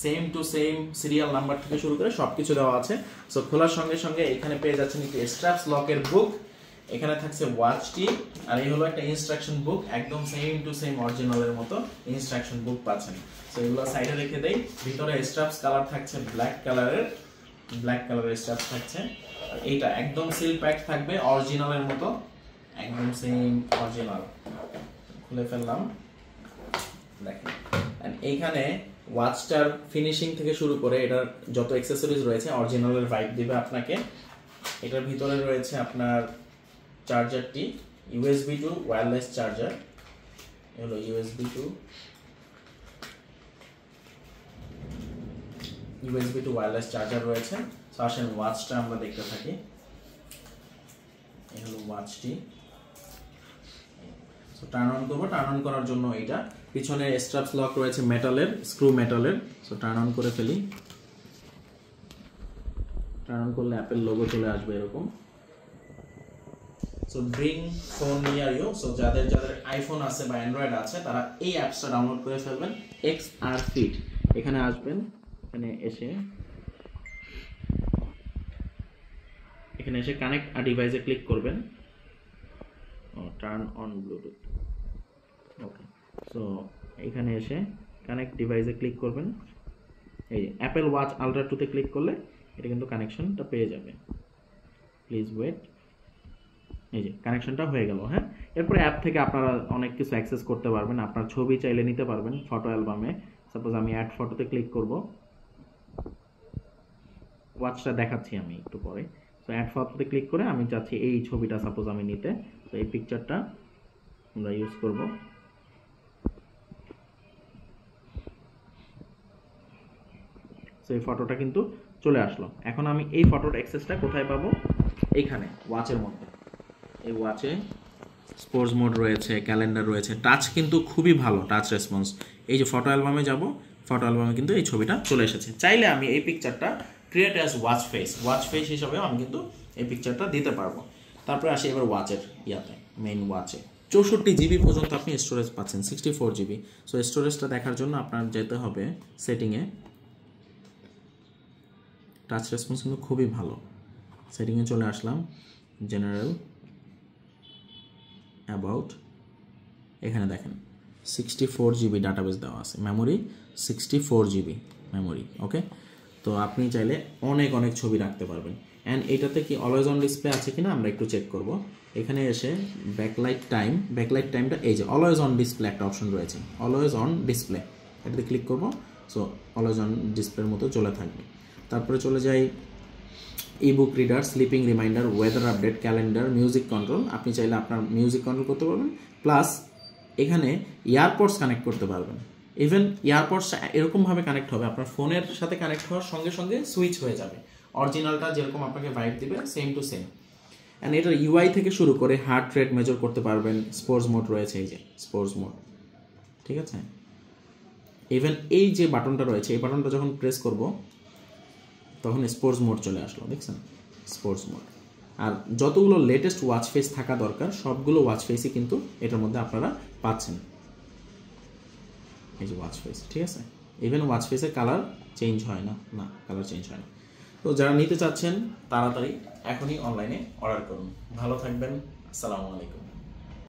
Same to same serial number থেকে শুরু করে সবকিছু দেওয়া আছে। সো খোলার সঙ্গে সঙ্গে এখানে পেয়ে যাচ্ছেন একটি স্ট্র্যাপস লকের বুক, এখানে থাকছে ওয়াচটি, আর এই হলো একটা ইনস্ট্রাকশন বুক, একদম সেম টু সেম অরিজিনালের মতো ইনস্ট্রাকশন বুক পাচ্ছেন। সো এগুলো সাইডে রেখে দেই। ভিতরে স্ট্র্যাপস কালার থাকছে ব্ল্যাক কালারের স্ট্র্যাপস থাকছে। আর এইটা একদম সিল প্যাক থাকবে অরিজিনালের মতো, একদম সেম অরিজিনাল। খুলে ফেললাম, দেখেন। এন্ড এইখানে ওয়াচটার ফিনিশিং থেকে শুরু করে এটার যত অ্যাকসেসরিজ রয়েছে অরিজিনালের ভাইব দিবে আপনাকে। এটার ভিতরে রয়েছে আপনার চার্জারটি, USB টু ওয়্যারলেস চার্জার, হলো USB টু ওয়্যারলেস চার্জার রয়েছে। সো আসেন ওয়াচটা আমরা দেখতে থাকি। এই হলো ওয়াচটি। সো টার্ন অন করবো, টার্ন অন করার জন্য এইটা পিছনে স্ট্র্যাপস লক রয়েছে মেটালের, স্ক্রু মেটালের। সো টার্ন অন করে ফেলি। টার্ন অন করলে অ্যাপেল লোগো চলে আসবে এরকম। So bring phone near you. So যাদের আইফোন আছে বা অ্যান্ড্রয়েড আছে তারা এই অ্যাপসটা ডাউনলোড করে ফেলবেন। XR Fit, এখানে আসবেন, এখানে এসে কানেক্ট আ ডিভাইসে ক্লিক করবেন। Turn on Bluetooth, okay. So এখানে এসে কানেক্ট ডিভাইসে ক্লিক করবেন। এই অ্যাপেল ওয়াচ আলট্রা 2 তে ক্লিক করলে এটা কিন্তু কানেকশনটা পেয়ে যাবে। Please wait. এই যে কানেকশনটা হয়ে গেল। হ্যাঁ, এরপরে অ্যাপ থেকে আপনারা অনেক কিছু অ্যাক্সেস করতে পারবেন। আপনার ছবি চাইলে নিতে পারবেন ফটো অ্যালবামে। সাপোজ আমি অ্যাড ফটোতে ক্লিক করব, ওয়াচটা দেখাচ্ছি আমি একটু পরে। তো অ্যাড ফটোতে ক্লিক করে আমি চাচ্ছি এই ছবিটা সাপোজ আমি নিতে, তো এই পিকচারটা আমরা ইউজ করব। তো এই ফটোটা কিন্তু চলে আসলো। এখন আমি এই ফটোর অ্যাক্সেসটা কোথায় পাবো? এইখানে ওয়াচের মধ্যে। এই ওয়াচে স্পোর্টস মোড রয়েছে, ক্যালেন্ডার রয়েছে, টাচ কিন্তু খুবই ভালো, টাচ রেসপন্স। এই যে ফটো অ্যালবামে যাব, ফটো অ্যালবামে কিন্তু এই ছবিটা চলে এসেছে। চাইলে আমি এই পিকচারটা ক্রিয়েট অ্যাজ ওয়াচ ফেস হিসাবেও আমি কিন্তু এই পিকচারটা দিতে পারবো। তারপরে আসি এবার ওয়াচের মেইন ওয়াচে 64 GB পর্যন্ত আপনি স্টোরেজ পাচ্ছেন, 64 GB। সো স্টোরেজটা দেখার জন্য আপনার যেতে হবে সেটিংয়ে। টাচ রেসপন্স কিন্তু খুবই ভালো। সেটিংয়ে চলে আসলাম, জেনারেল, অ্যাবাউট, এখানে দেখেন 64 GB ডাটাবেস দেওয়া আছে, মেমোরি 64 GB মেমোরি। ওকে, তো আপনি চাইলে অনেক ছবি রাখতে পারবেন। অ্যান্ড এটাতে কি অলওয়েজ অন ডিসপ্লে আছে কিনা আমরা একটু চেক করব। এখানে এসে ব্যাকলাইট টাইমটা, এই যে অলওয়েজ অন ডিসপ্লে একটা অপশন রয়েছে, অলওয়েজ অন ডিসপ্লে, এটাতে ক্লিক করব। সো অলওয়েজ অন ডিসপ্লের মতো চলে থাকবে। তারপরে চলে যাই ebook reader, sleeping reminder, weather update, calendar, music control. আপনি চাইলে আপনার মিউজিক কন্ট্রোল করতে পারবেন, প্লাস এখানে ইয়ারপডস কানেক্ট করতে পারবেন। ইভেন ইয়ারপডসটা এরকমভাবে কানেক্ট হবে, আপনার ফোনের সাথে কানেক্ট হওয়ার সঙ্গে সঙ্গে সুইচ হয়ে যাবে, অরিজিনালটা যেরকম আপনাকে ভাইব দিবে সেম টু সেম। অ্যান্ড এটার UI থেকে শুরু করে হার্ট রেট মেজার করতে পারবেন। স্পোর্টস মোড রয়েছে, এই যে স্পোর্টস মোড, ঠিক আছে। ইভেন এই যে বাটনটা রয়েছে, এই বাটনটা যখন প্রেস করব তখন স্পোর্টস মোড চলে আসলো, দেখছেন, স্পোর্টস মোড। আর যতগুলো লেটেস্ট ওয়াচ ফেস থাকা দরকার সবগুলো ওয়াচ ফেসই কিন্তু এটার মধ্যে আপনারা পাচ্ছেন। এই যে ওয়াচ ফেস, ঠিক আছে। ইভেন ওয়াচ ফেসের কালার চেঞ্জ হয় না, কালার চেঞ্জ হয় না। তো যারা নিতে চাচ্ছেন তাড়াতাড়ি এখনই অনলাইনে অর্ডার করুন। ভালো থাকবেন, আসসালামু আলাইকুম।